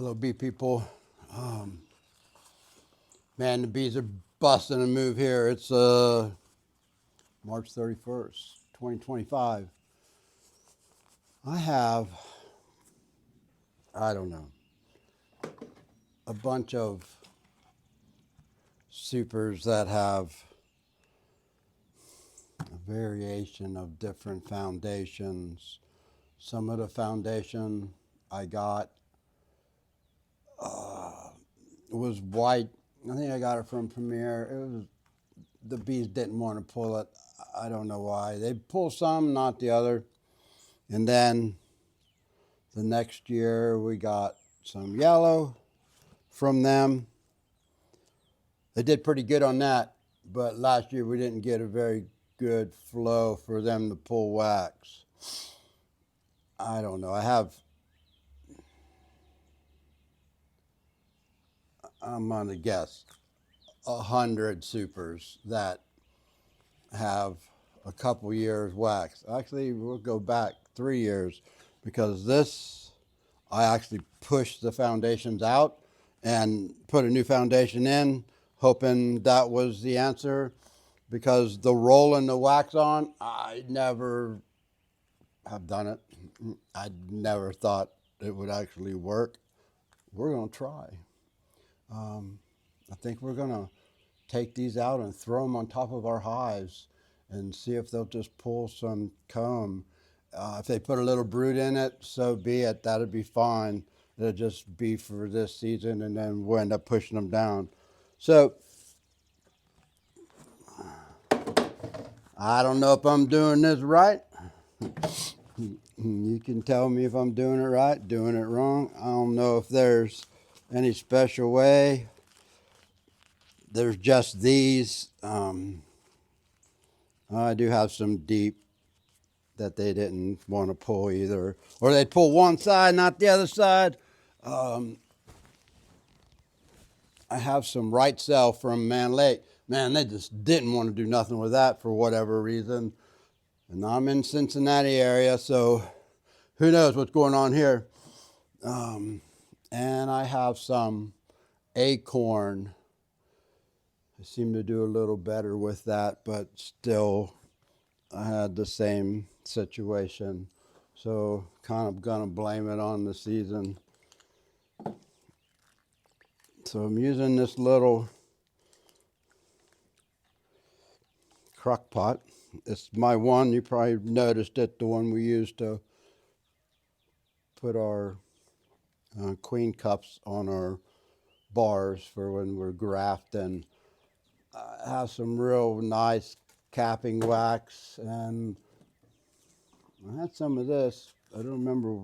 Hello, bee people. Um, Man, the bees are busting a move here. It's March 31st, 2025. I have, I don't know, a bunch of supers that have a variation of different foundations. Some of the foundation I got was white. I think I got it from Premier. It was the bees didn't want to pull it. I don't know why. They pull some, not the other. And then the next year we got some yellow from them. They did pretty good on that, but last year we didn't get a very good flow for them to pull wax. I don't know. I'm gonna guess 100 supers that have a couple years wax. Actually, we'll go back 3 years because this, I actually pushed the foundations out and put a new foundation in, hoping that was the answer. Because the rolling the wax on, I never have done it. I never thought it would actually work. We're gonna try. I think we're gonna take these out and throw them on top of our hives and see if they'll just pull some comb. If they put a little brood in it, so be it. That'd be fine. It'll just be for this season, and then we'll end up pushing them down. So I don't know if I'm doing this right. You can tell me if I'm doing it right, doing it wrong. I don't know if there's any special way. There's just these. I do have some deep that they didn't want to pull either. Or they'd pull one side, not the other side. I have some right cell from Man Lake. Man, they just didn't want to do nothing with that for whatever reason. And I'm in Cincinnati area, so who knows what's going on here. And I have some acorn. I seem to do a little better with that, but still I had the same situation. So kind of gonna blame it on the season. So I'm using this little crock pot. It's my one. You probably noticed it, the one we used to put our queen cups on our bars for when we're grafting. I have some real nice capping wax, and I had some of this. I don't remember.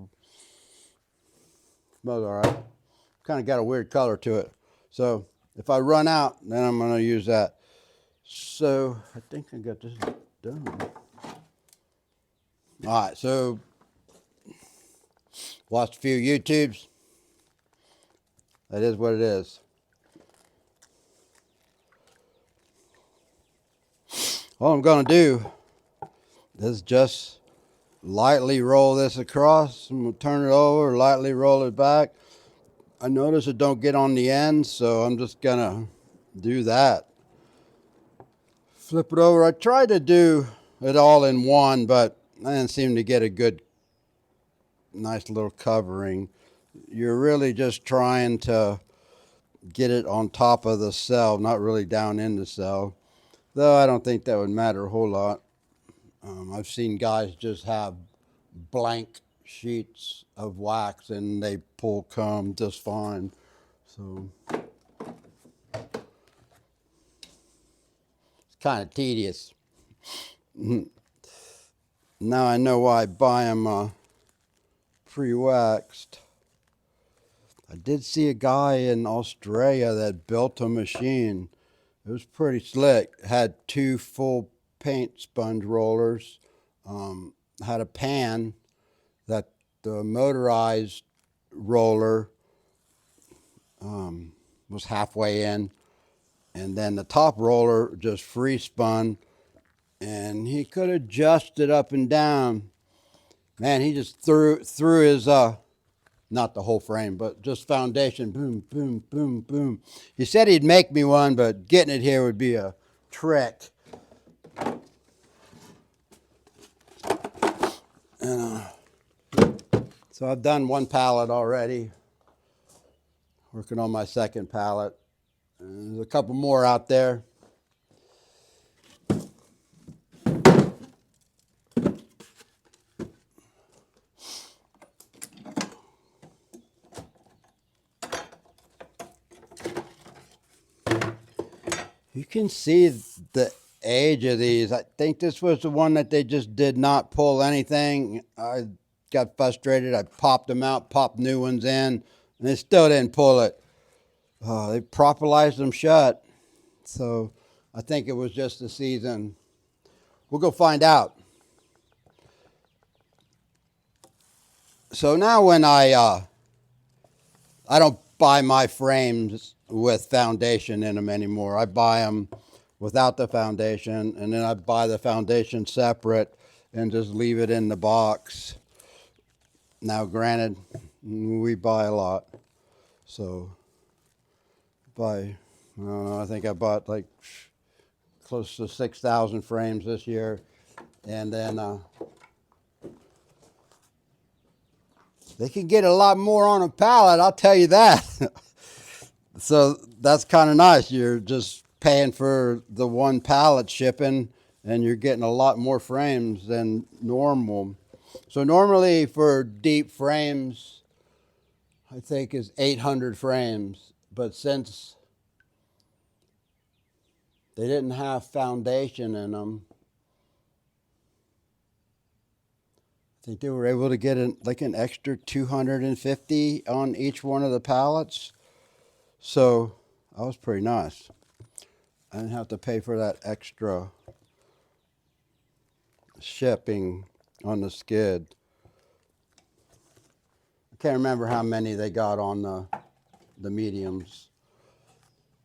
Smells all right. Kind of got a weird color to it. So if I run out, then I'm going to use that. So I think I got this done. All right, so watched a few YouTubes. That is what it is. All I'm going to do is just lightly roll this across. I'm going to turn it over, lightly roll it back. I notice it don't get on the end, so I'm just going to do that. Flip it over. I tried to do it all in one, but I didn't seem to get a good, nice little covering. You're really just trying to get it on top of the cell, not really down in the cell. Though I don't think that would matter a whole lot. I've seen guys just have blank sheets of wax and they pull comb just fine. So it's kind of tedious. Now I know why I buy them pre-waxed. I did see a guy in Australia that built a machine. It was pretty slick. It had 2 full paint sponge rollers. Had a pan that the motorized roller was halfway in, and then the top roller just free spun, and he could adjust it up and down. Man, he just threw his not the whole frame, but just foundation. Boom, boom, boom, boom. He said he'd make me one, but getting it here would be a trick. And, so I've done one pallet already. Working on my second pallet. And there's a couple more out there. You can see the age of these. I think this was the one that they just did not pull anything. I got frustrated. I popped them out, popped new ones in, and they still didn't pull it. They propolized them shut. So I think it was just the season. We'll go find out. So now when I don't buy my frames with foundation in them anymore. I buy them without the foundation, and then I buy the foundation separate and just leave it in the box. Now, granted, we buy a lot, so I don't know, I think I bought like close to 6,000 frames this year, and then they can get a lot more on a pallet, I'll tell you that. So that's kind of nice. You're just paying for the one pallet shipping, and you're getting a lot more frames than normal. So normally for deep frames, I think is 800 frames. But since they didn't have foundation in them, I think they were able to get like an extra 250 on each one of the pallets. So that was pretty nice. I didn't have to pay for that extra shipping on the skid. I can't remember how many they got on the mediums,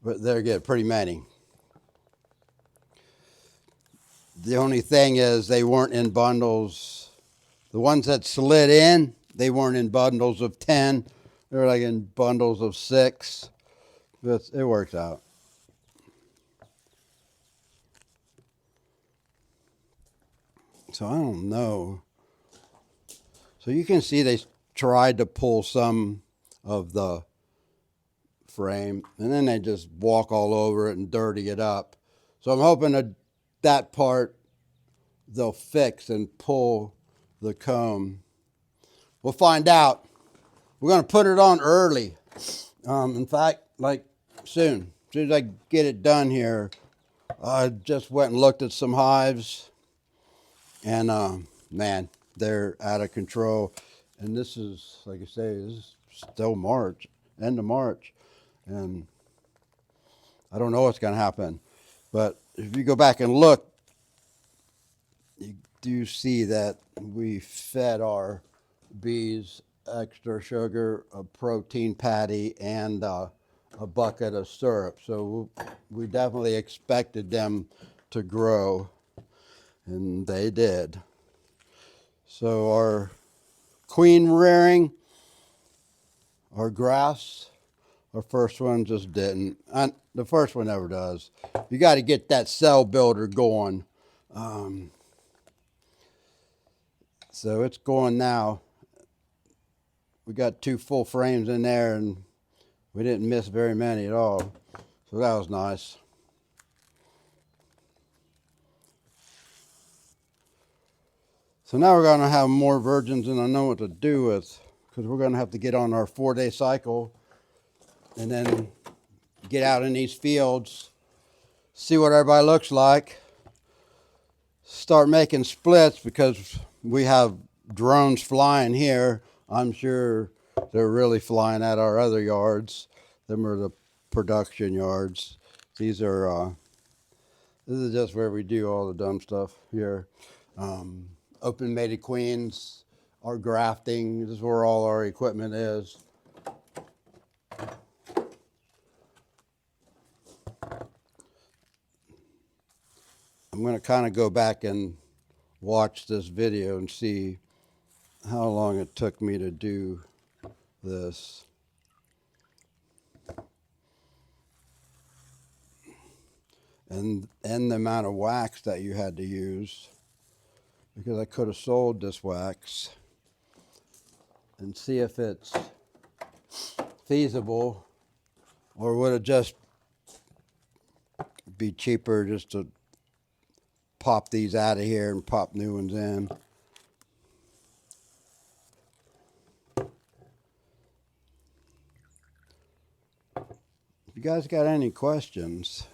but they're getting pretty many. The only thing is they weren't in bundles. The ones that slid in, they weren't in bundles of 10. They were like in bundles of 6. But it works out. So I don't know. So you can see they tried to pull some of the frame, and then they just walk all over it and dirty it up. So I'm hoping that part they'll fix and pull the comb. We'll find out. We're going to put it on early. In fact, like soon. As soon as I get it done here, I just went and looked at some hives, and man, they're out of control. And this is, like I say, this is still March, end of March, and I don't know what's going to happen. But if you go back and look, you do see that we fed our bees extra sugar, a protein patty, and a bucket of syrup. So we definitely expected them to grow, and they did. So our queen rearing, our grass, our first one just didn't. The first one never does. You got to get that cell builder going. So it's going now. We got 2 full frames in there, and we didn't miss very many at all. So that was nice. So now we're going to have more virgins than I know what to do with, because we're going to have to get on our 4-day cycle and then get out in these fields, see what everybody looks like, start making splits, because we have drones flying here. I'm sure they're really flying at our other yards. Them are the production yards. These are, this is just where we do all the dumb stuff here. Open mated queens, our grafting, this is where all our equipment is. I'm going to kind of go back and watch this video and see how long it took me to do this. And the amount of wax that you had to use, because I could have sold this wax and see if it's feasible, or would it just be cheaper just to pop these out of here and pop new ones in. If you guys got any questions,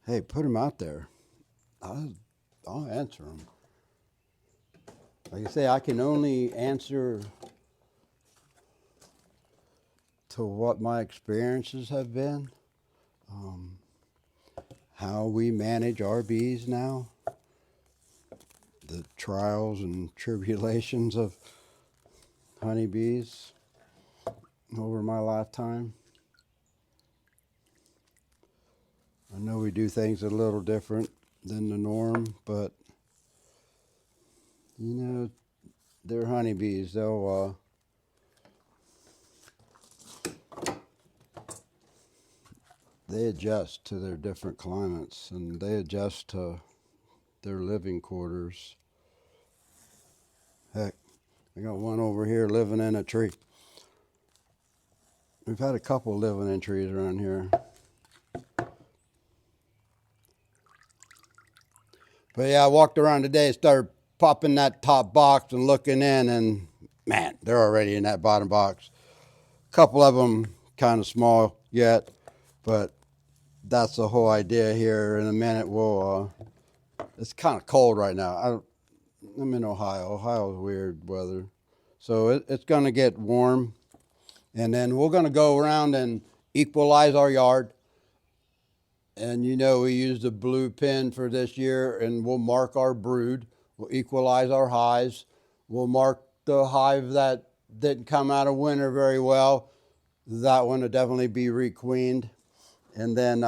hey, put them out there. I'll answer them. Like I say, I can only answer to what my experiences have been, how we manage our bees now, the trials and tribulations of honeybees over my lifetime. I know we do things a little different than the norm, but you know, they're honeybees. They adjust to their different climates, and they adjust to their living quarters. Heck, I got one over here living in a tree. We've had a couple living in trees around here. But yeah, I walked around today and started popping that top box and looking in, and man, they're already in that bottom box. A couple of them kind of small yet, but that's the whole idea here. In a minute, it's kind of cold right now. I'm in Ohio. Ohio's weird weather. So it's going to get warm, and then we're going to go around and equalize our yard. And you know, we used a blue pin for this year, and we'll mark our brood. We'll equalize our hives. We'll mark the hive that didn't come out of winter very well. That one will definitely be requeened. And then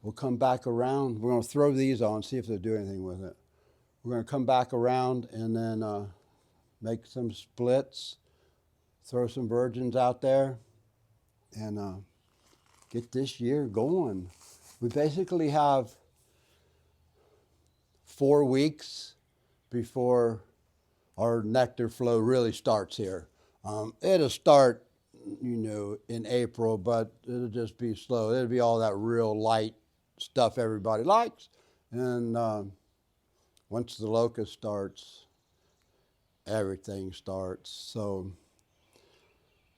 we'll come back around. We're going to throw these on, see if they'll do anything with it. We're going to come back around and then make some splits, throw some virgins out there, and get this year going. We basically have 4 weeks before our nectar flow really starts here. It'll start, you know, in April, but it'll just be slow. It'll be all that real light stuff everybody likes. And once the locust starts, everything starts. So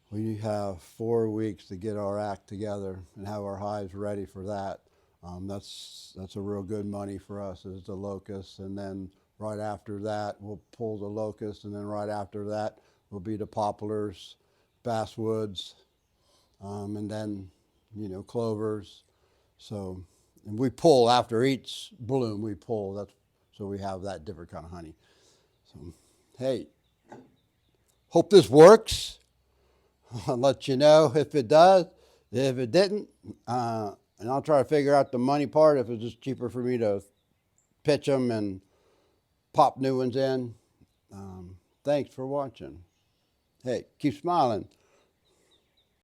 we have 4 weeks to get our act together and have our hives ready for that. That's a real good money for us, is the locust. And then right after that, we'll pull the locust, and then right after that will be the poplars, basswoods, and then, you know, clovers. So, and we pull after each bloom. We pull. That's so we have that different kind of honey. So, hey, hope this works. I'll let you know if it does. If it didn't, and I'll try to figure out the money part, if it's just cheaper for me to pitch them and pop new ones in. Thanks for watching. Hey, keep smiling.